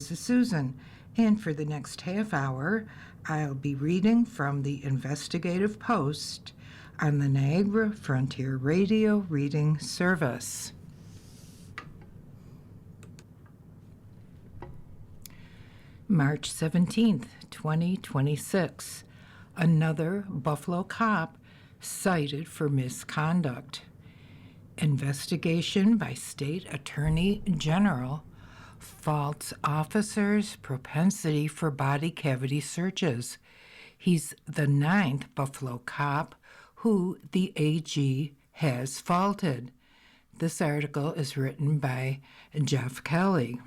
This is Susan, and for the next half hour, I'll be reading from the Investigative Post on the Niagara Frontier Radio Reading Service. March 17th, 2026. Another Buffalo cop cited for misconduct. Investigation by State Attorney General faults officers' propensity for body cavity searches. He's the 9th Buffalo cop who the AG has faulted. This article is written by Jeff Kelly.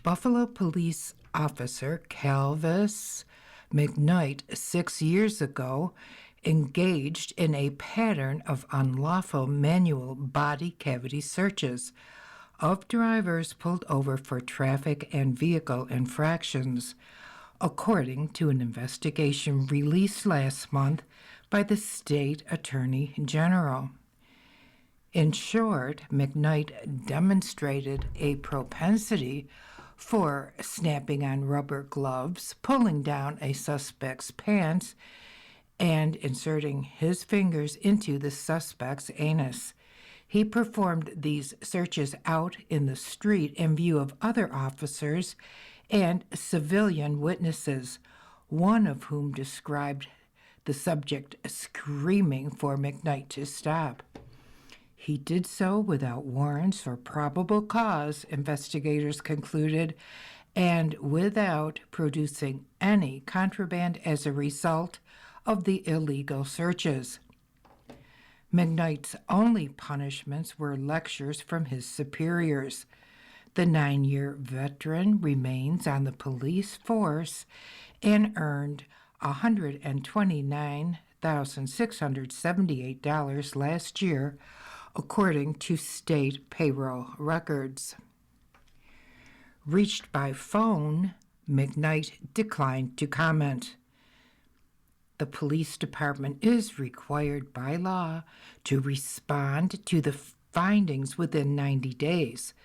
Buffalo police officer Calvis McKnight 6 years ago engaged in a pattern of unlawful manual body cavity searches of drivers pulled over for traffic and vehicle infractions, according to an investigation released last month by the State Attorney General. In short, McKnight demonstrated a propensity for snapping on rubber gloves, pulling down a suspect's pants, and inserting his fingers into the suspect's anus. He performed these searches out in the street in view of other officers and civilian witnesses, one of whom described the subject screaming for McKnight to stop. He did so without warrants or probable cause, investigators concluded, and without producing any contraband as a result of the illegal searches. McKnight's only punishments were lectures from his superiors. The 9-year veteran remains on the police force and earned $129,678 last year, according to state payroll records. Reached by phone, McKnight declined to comment. The police department is required by law to respond to the findings within 90 days.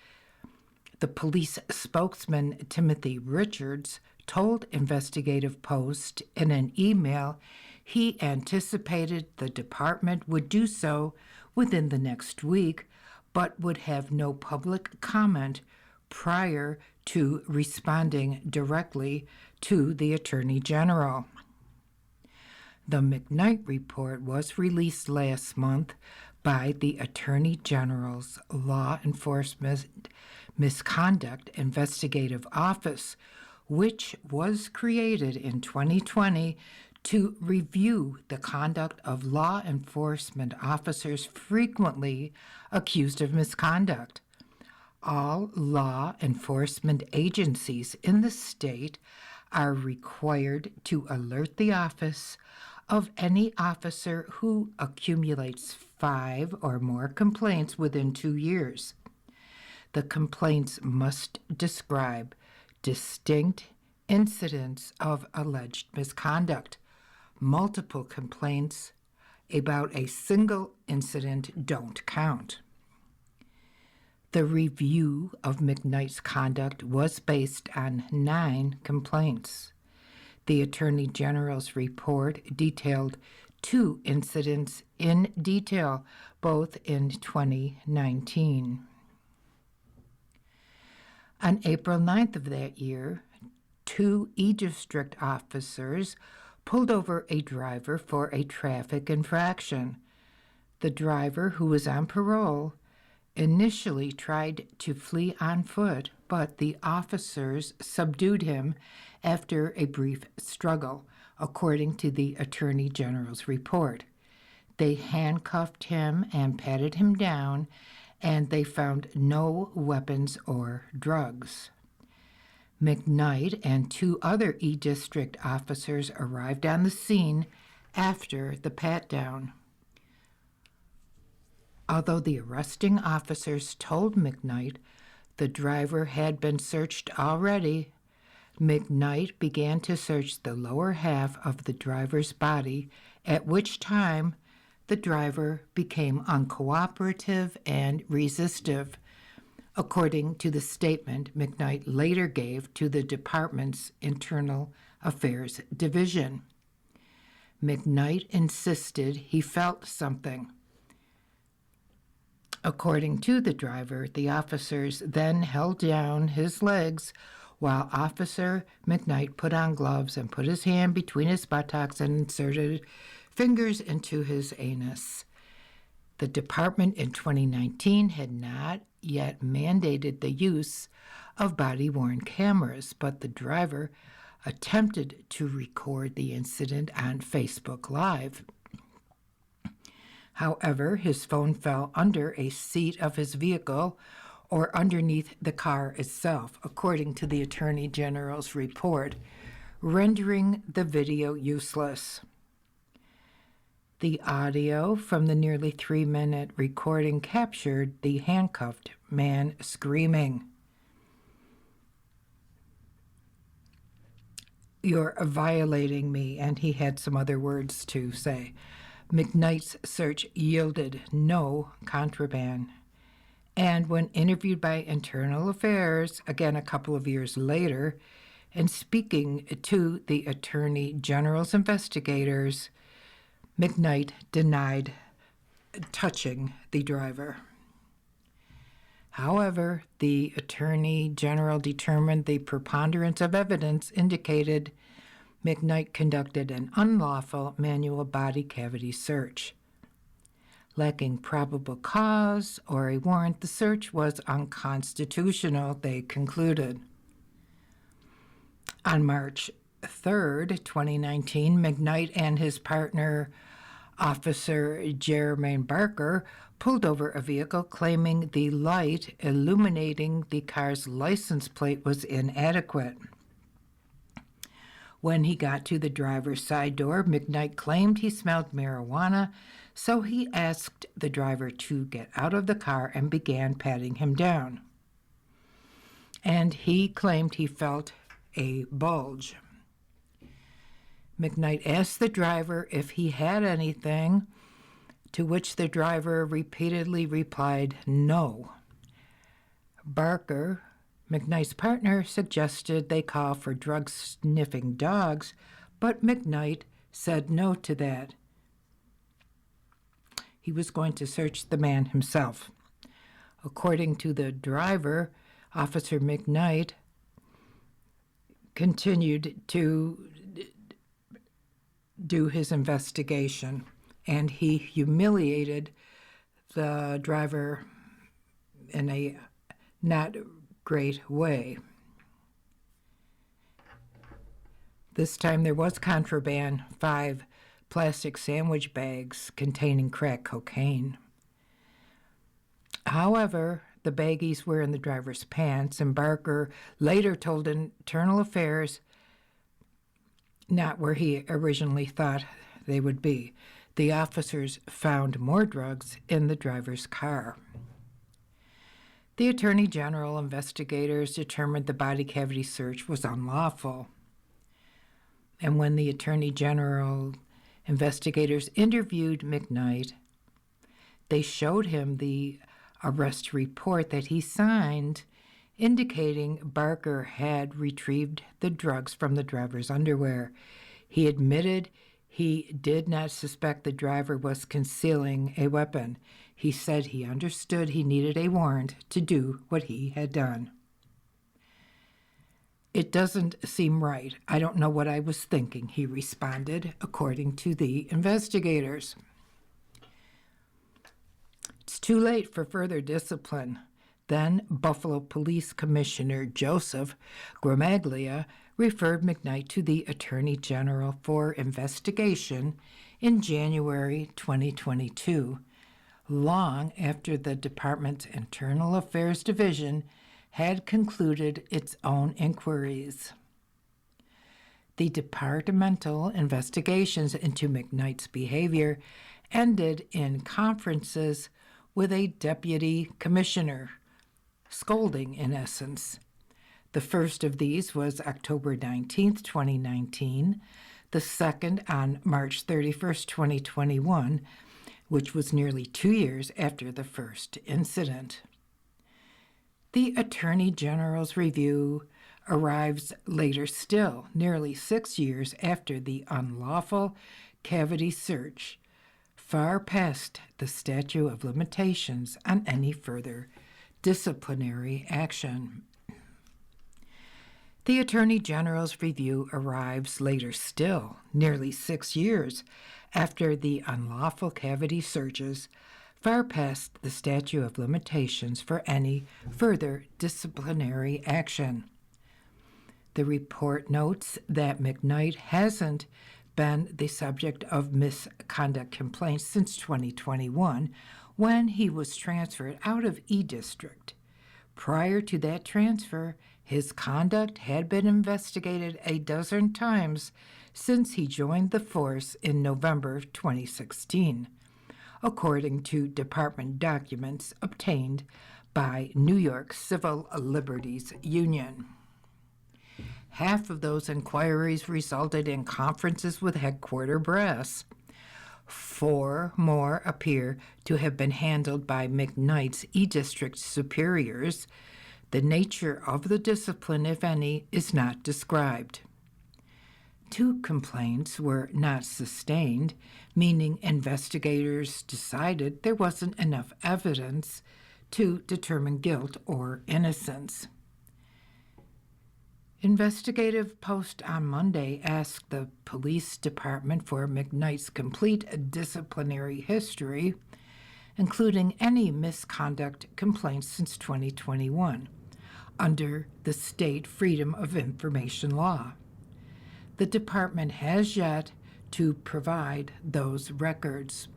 The police spokesman, Timothy Richards, told Investigative Post in an email he anticipated the department would do so within the next week, but would have no public comment prior to responding directly to the Attorney General. The McKnight report was released last month by the Attorney General's Law Enforcement Misconduct Investigative Office, which was created in 2020 to review the conduct of law enforcement officers frequently accused of misconduct. All law enforcement agencies in the state are required to alert the office of any officer who accumulates 5 or more complaints within 2 years. The complaints must describe distinct incidents of alleged misconduct. Multiple complaints about a single incident don't count. The review of McKnight's conduct was based on 9 complaints. The Attorney General's report detailed 2 incidents in detail, both in 2019. On April 9th of that year, 2 E-District officers pulled over a driver for a traffic infraction. The driver, who was on parole, initially tried to flee on foot, but the officers subdued him after a brief struggle, according to the Attorney General's report. They handcuffed him and patted him down, and they found no weapons or drugs. McKnight and 2 other E-District officers arrived on the scene after the pat-down. Although the arresting officers told McKnight the driver had been searched already, McKnight began to search the lower half of the driver's body, at which time the driver became uncooperative and resistive, according to the statement McKnight later gave to the department's Internal Affairs Division. McKnight insisted he felt something. According to the driver, the officers then held down his legs while Officer McKnight put on gloves and put his hand between his buttocks and inserted fingers into his anus. The department in 2019 had not yet mandated the use of body-worn cameras, but the driver attempted to record the incident on Facebook Live. However, his phone fell under a seat of his vehicle or underneath the car itself, according to the Attorney General's report, rendering the video useless. The audio from the nearly 3-minute recording captured the handcuffed man screaming, "You're violating me," and he had some other words to say. McKnight's search yielded no contraband. And when interviewed by Internal Affairs, again a couple of years later, and speaking to the Attorney General's investigators, McKnight denied touching the driver. However, the Attorney General determined the preponderance of evidence indicated McKnight conducted an unlawful manual body cavity search. Lacking probable cause or a warrant, the search was unconstitutional, they concluded. On March 3rd, 2019, McKnight and his partner, Officer Jermaine Barker, pulled over a vehicle claiming the light illuminating the car's license plate was inadequate. When he got to the driver's side door, McKnight claimed he smelled marijuana, so he asked the driver to get out of the car and began patting him down. And he claimed he felt a bulge. McKnight asked the driver if he had anything, to which the driver repeatedly replied no. Barker, McKnight's partner, suggested they call for drug-sniffing dogs, but McKnight said no to that. He was going to search the man himself. According to the driver, Officer McKnight continued to do his investigation, and he humiliated the driver in a not great way. This time there was contraband, 5 plastic sandwich bags containing crack cocaine. However, the baggies were in the driver's pants, and Barker later told Internal Affairs not where he originally thought they would be. The officers found more drugs in the driver's car. The Attorney General investigators determined the body cavity search was unlawful. And when the Attorney General investigators interviewed McKnight, they showed him the arrest report that he signed indicating Barker had retrieved the drugs from the driver's underwear. He admitted he did not suspect the driver was concealing a weapon. He said he understood he needed a warrant to do what he had done. "It doesn't seem right. I don't know what I was thinking," he responded, according to the investigators. It's too late for further discipline. Then Buffalo Police Commissioner Joseph Gramaglia referred McKnight to the Attorney General for investigation in January 2022, long after the department's Internal Affairs Division had concluded its own inquiries. The departmental investigations into McKnight's behavior ended in conferences with a deputy commissioner, scolding in essence. The first of these was October 19th, 2019, the second on March 31st, 2021, which was nearly 2 years after the first incident. The Attorney General's review arrives later still, nearly 6 years after the unlawful cavity search, far past the statute of limitations on any further disciplinary action. The Attorney General's review arrives later still, nearly 6 years after the unlawful cavity searches, far past the statute of limitations for any further disciplinary action. The report notes that McKnight hasn't been the subject of misconduct complaints since 2021, when he was transferred out of E District. Prior to that transfer, his conduct had been investigated a dozen times since he joined the force in November 2016, according to department documents obtained by New York Civil Liberties Union. Half of those inquiries resulted in conferences with headquarters brass. 4 more appear to have been handled by McKnight's E-District superiors. The nature of the discipline, if any, is not described. 2 complaints were not sustained, meaning investigators decided there wasn't enough evidence to determine guilt or innocence. Investigative Post on Monday asked the police department for McKnight's complete disciplinary history, including any misconduct complaints since 2021, under the state Freedom of Information law. The department has yet to provide those records.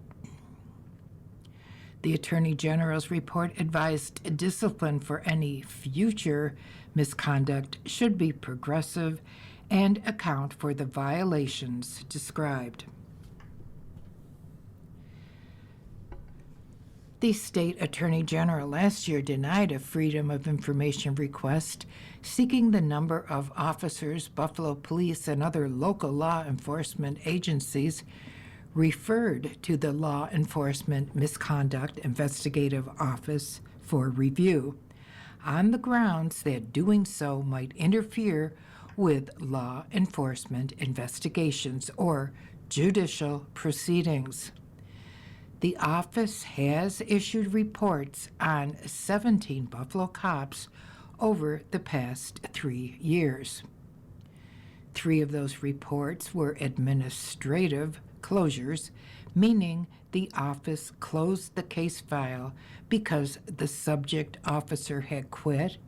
The Attorney General's report advised discipline for any future misconduct should be progressive and account for the violations described. The state attorney general last year denied a Freedom of Information request seeking the number of officers Buffalo Police and other local law enforcement agencies referred to the Law Enforcement Misconduct Investigative Office for review, on the grounds that doing so might interfere with law enforcement investigations or judicial proceedings. The office has issued reports on 17 Buffalo cops over the past 3 years. 3 of those reports were administrative closures, meaning the office closed the case file because the subject officer had quit,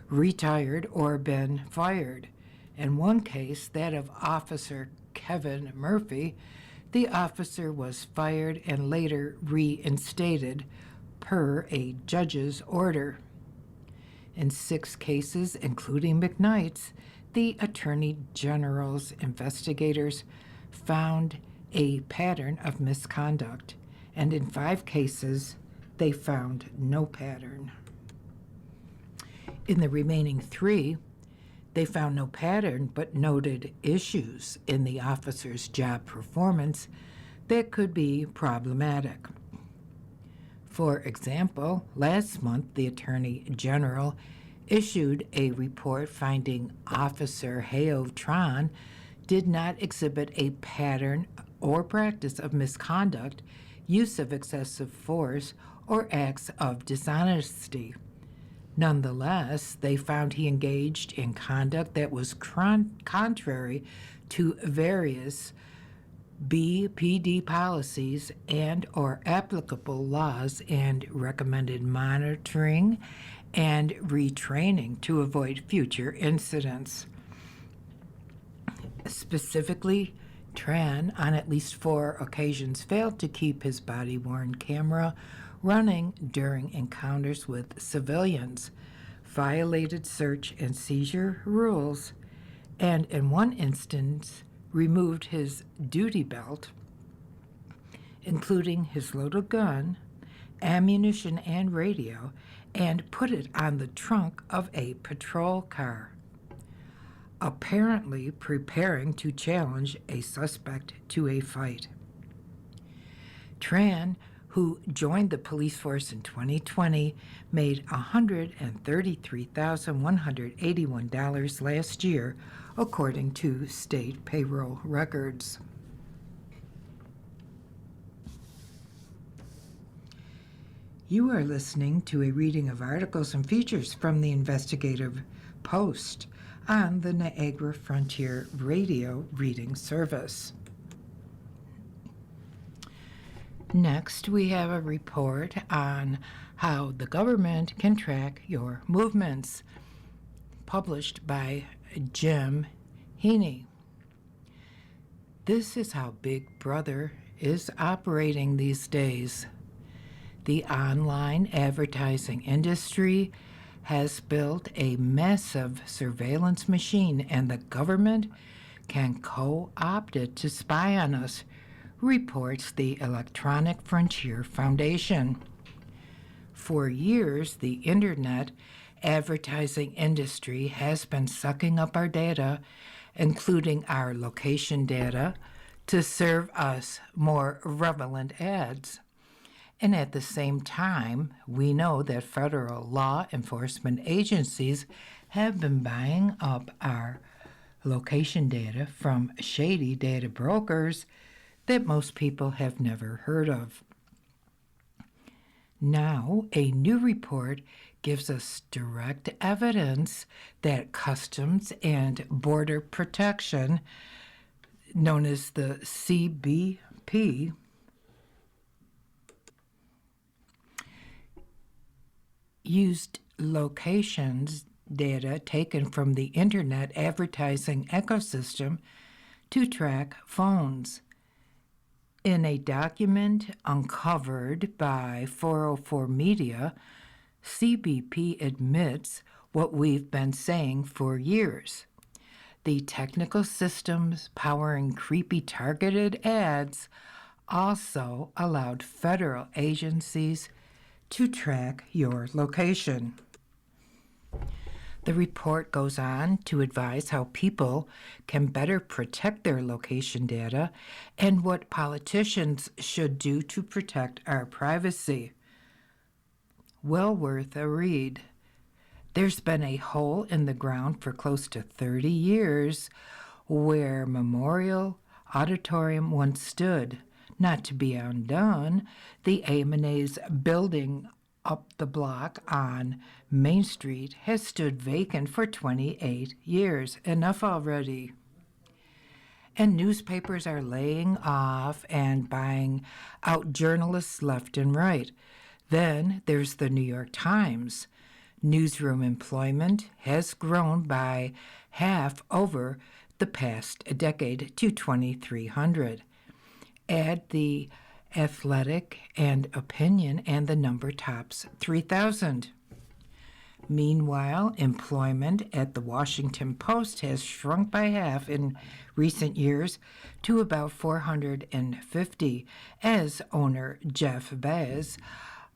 retired, or been fired. In one case, that of Officer Kevin Murphy, the officer was fired and later reinstated per a judge's order. In 6 cases, including McKnight's, the Attorney General's investigators found a pattern of misconduct, and in 5 cases, they found no pattern. In the remaining 3, they found no pattern but noted issues in the officer's job performance that could be problematic. For example, last month, the Attorney General issued a report finding Officer Heo Tran did not exhibit a pattern or practice of misconduct, use of excessive force, or acts of dishonesty. Nonetheless, they found he engaged in conduct that was contrary to various BPD policies and or applicable laws and recommended monitoring and retraining to avoid future incidents. Specifically, Tran, on at least 4 occasions, failed to keep his body-worn camera running during encounters with civilians, violated search and seizure rules, and in one instance removed his duty belt, including his loaded gun, ammunition, and radio, and put it on the trunk of a patrol car, apparently preparing to challenge a suspect to a fight. Tran who joined the police force in 2020 made $133,181 last year, according to state payroll records. You are listening to a reading of articles and features from the Investigative Post on the Niagara Frontier Radio Reading Service. Next, we have a report on how the government can track your movements, published by Jim Heaney. This is how Big Brother is operating these days. The online advertising industry has built a massive surveillance machine, and the government can co-opt it to spy on us, reports the Electronic Frontier Foundation. For years, the internet advertising industry has been sucking up our data, including our location data, to serve us more relevant ads. And at the same time, we know that federal law enforcement agencies have been buying up our location data from shady data brokers that most people have never heard of. Now, a new report gives us direct evidence that Customs and Border Protection, known as the CBP, used locations data taken from the internet advertising ecosystem to track phones. In a document uncovered by 404 Media, CBP admits what we've been saying for years. The technical systems powering creepy targeted ads also allowed federal agencies to track your location. The report goes on to advise how people can better protect their location data and what politicians should do to protect our privacy. Well worth a read. There's been a hole in the ground for close to 30 years where Memorial Auditorium once stood. Not to be undone, the A&E's building up the block on Main Street has stood vacant for 28 years. Enough already. And newspapers are laying off and buying out journalists left and right. Then there's the New York Times. Newsroom employment has grown by half over the past decade to 2,300. Add the Athletic and Opinion, and the number tops 3,000. Meanwhile, employment at the Washington Post has shrunk by half in recent years to about 450 as owner Jeff Bezos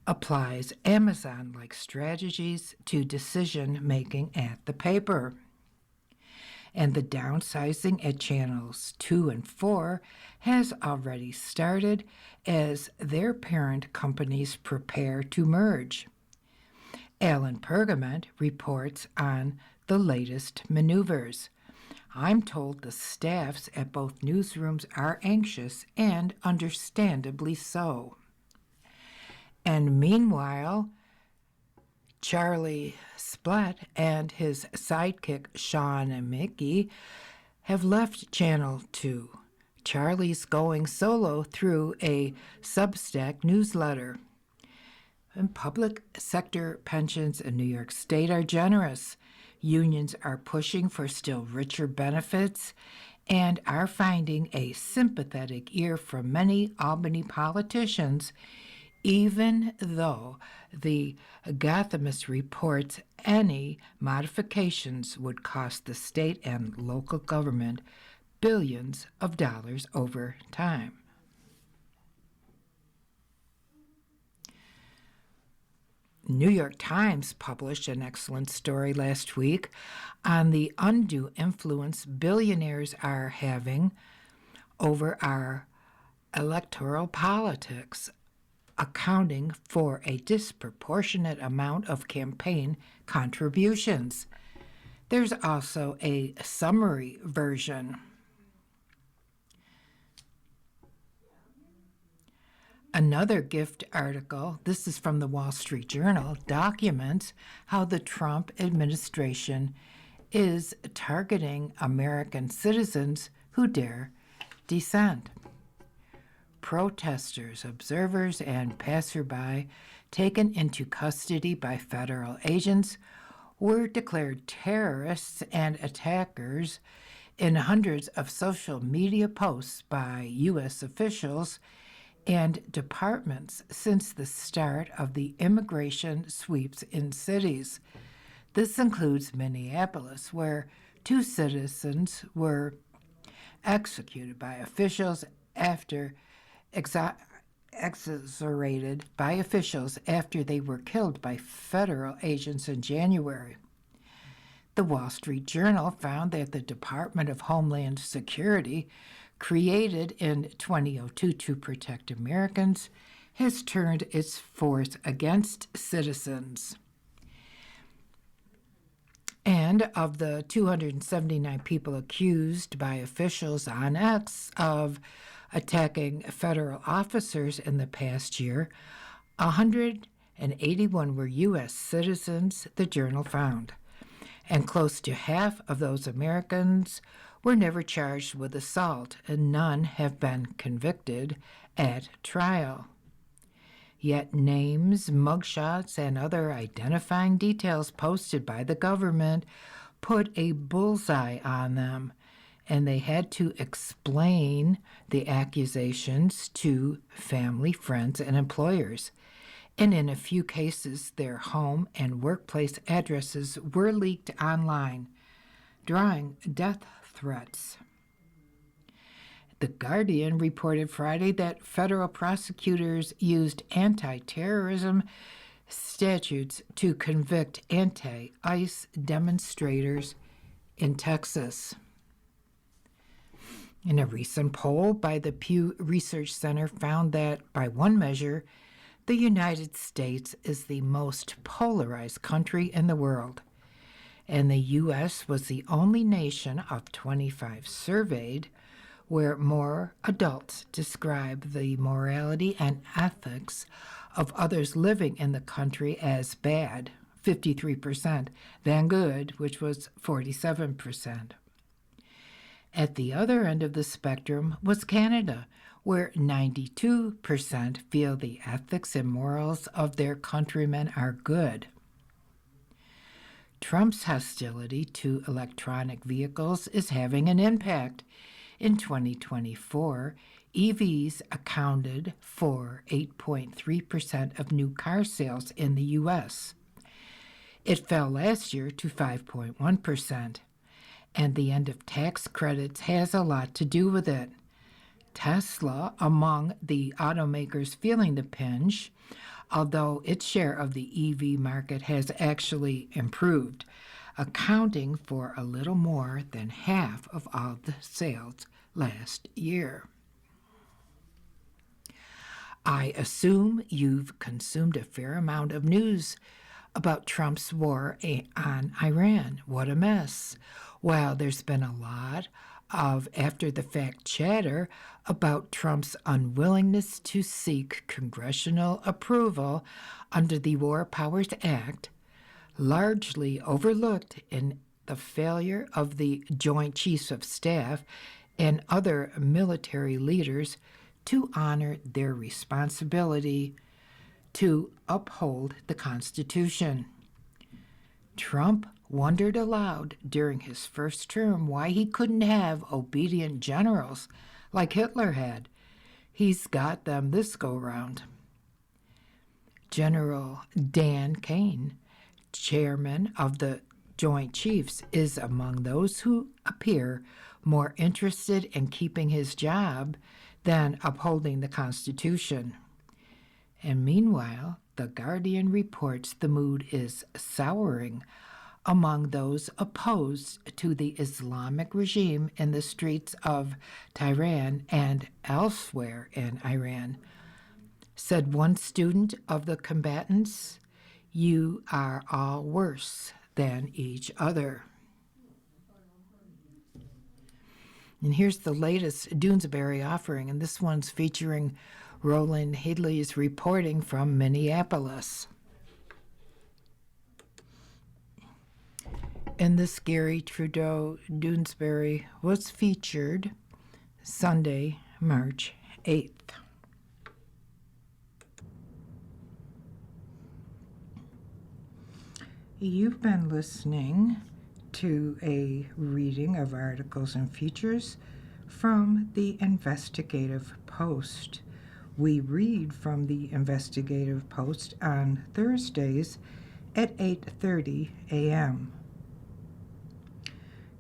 applies Amazon-like strategies to decision-making at the paper. And the downsizing at channels 2 and 4 has already started as their parent companies prepare to merge. Alan Pergament reports on the latest maneuvers. I'm told the staffs at both newsrooms are anxious, and understandably so. And meanwhile, Charlie Splett and his sidekick Sean and Mickey have left Channel 2. Charlie's going solo through a Substack newsletter. And public sector pensions in New York State are generous. Unions are pushing for still richer benefits and are finding a sympathetic ear from many Albany politicians, even though the Gothamist reports any modifications would cost the state and local government billions of dollars over time. New York Times published an excellent story last week on the undue influence billionaires are having over our electoral politics. accounting for a disproportionate amount of campaign contributions. There's also a summary version. Another gift article, this is from the Wall Street Journal, documents how the Trump administration is targeting American citizens who dare dissent. Protesters, observers, and passerby taken into custody by federal agents were declared terrorists and attackers in hundreds of social media posts by U.S. officials and departments since the start of the immigration sweeps in cities. This includes Minneapolis, where 2 citizens were executed by officials after exonerated by officials after they were killed by federal agents in January. The Wall Street Journal found that the Department of Homeland Security, created in 2002 to protect Americans, has turned its force against citizens. And of the 279 people accused by officials on X of attacking federal officers in the past year, 181 were U.S. citizens, the journal found. And close to half of those Americans were never charged with assault, and none have been convicted at trial. Yet names, mugshots, and other identifying details posted by the government put a bullseye on them, and they had to explain the accusations to family, friends, and employers. And in a few cases, their home and workplace addresses were leaked online, drawing death threats. The Guardian reported Friday that federal prosecutors used anti-terrorism statutes to convict anti-ICE demonstrators in Texas. In a recent poll by the Pew Research Center found that, by one measure, the United States is the most polarized country in the world, and the U.S. was the only nation of 25 surveyed where more adults describe the morality and ethics of others living in the country as bad, 53%, than good, which was 47%. At the other end of the spectrum was Canada, where 92% feel the ethics and morals of their countrymen are good. Trump's hostility to electronic vehicles is having an impact. In 2024, EVs accounted for 8.3% of new car sales in the U.S. It fell last year to 5.1%, and the end of tax credits has a lot to do with it. Tesla, among the automakers feeling the pinch, although its share of the EV market has actually improved, accounting for a little more than half of all the sales last year. I assume you've consumed a fair amount of news about Trump's war on Iran. What a mess. Well, there's been a lot of after-the-fact chatter about Trump's unwillingness to seek congressional approval under the War Powers Act, largely overlooked in the failure of the Joint Chiefs of Staff and other military leaders to honor their responsibility to uphold the Constitution. Trump wondered aloud during his first term why he couldn't have obedient generals like Hitler had. He's got them this go-round. General Dan Kane, chairman of the Joint Chiefs, is among those who appear more interested in keeping his job than upholding the Constitution. And meanwhile, The Guardian reports the mood is souring among those opposed to the Islamic regime in the streets of Tehran and elsewhere in Iran. Said one student of the combatants, "You are all worse than each other." And here's the latest Doonesbury offering, and this one's featuring Roland Hidley's reporting from Minneapolis. And this Gary Trudeau Doonesbury was featured Sunday, March 8th. You've been listening to a reading of articles and features from the Investigative Post. We read from the Investigative Post on Thursdays at 8:30 a.m.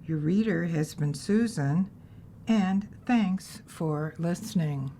Your reader has been Susan, and thanks for listening.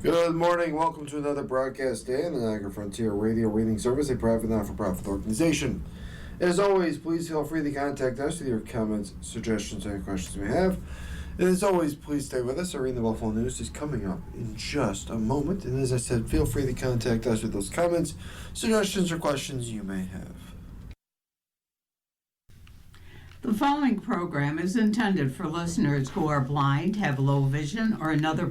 Good morning. Welcome to another broadcast day in the Niagara Frontier Radio Reading Service, a private not-for-profit organization. As always, please feel free to contact us with your comments, suggestions, and questions you may have. And as always, please stay with us. Our Reading the Buffalo News is coming up in just a moment. And as I said, feel free to contact us with those comments, suggestions, or questions you may have. The following program is intended for listeners who are blind, have low vision, or another